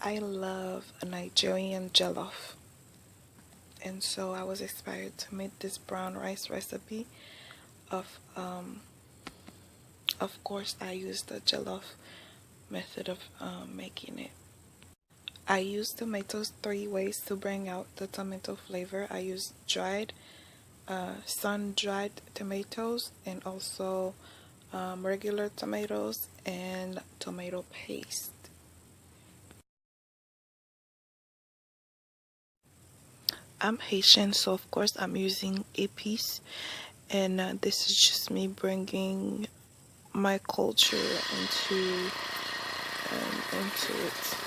I love a Nigerian jellof, and so I was inspired to make this brown rice recipe. Of course, I used the jellof method of making it. I use tomatoes 3 ways to bring out the tomato flavor. I use dried, sun-dried tomatoes, and also regular tomatoes and tomato paste. I'm Haitian, so of course I'm using a piece, and this is just me bringing my culture into it.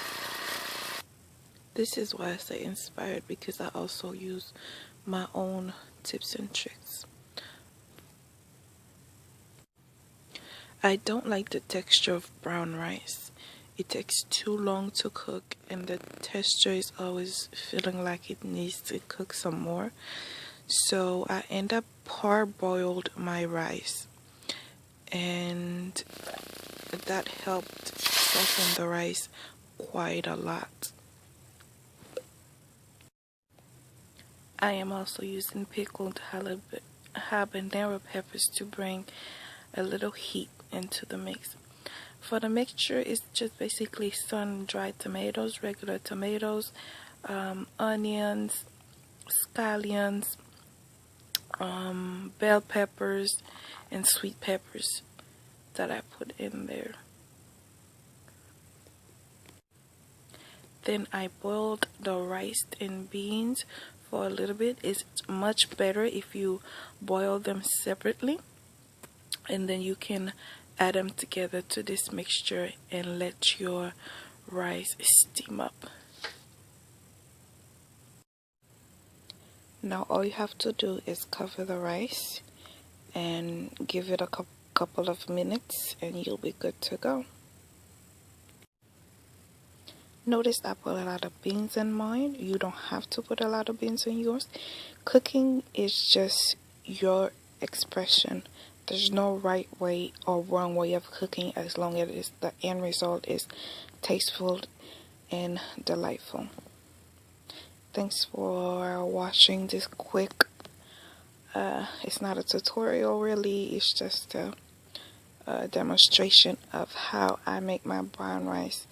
This is why I say inspired, because I also use my own tips and tricks. I don't like the texture of brown rice. It takes too long to cook, and the texture is always feeling like it needs to cook some more. So I end up parboiled my rice, and that helped soften the rice quite a lot. I am also using pickled habanero peppers to bring a little heat into the mix. For the mixture, it's just basically sun-dried tomatoes, regular tomatoes, onions, scallions, bell peppers, and sweet peppers that I put in there. Then I boiled the rice and beans for a little bit. It's much better if you boil them separately, and then you can add them together to this mixture and let your rice steam up. Now all you have to do is cover the rice and give it a couple of minutes, and you'll be good to go. Notice I put a lot of beans in mine. You don't have to put a lot of beans in yours. Cooking is just your expression. There's no right way or wrong way of cooking, as long as the end result is tasteful and delightful. Thanks for watching this quick, it's not a tutorial really, it's just a demonstration of how I make my brown rice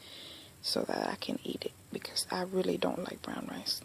so that I can eat it, because I really don't like brown rice.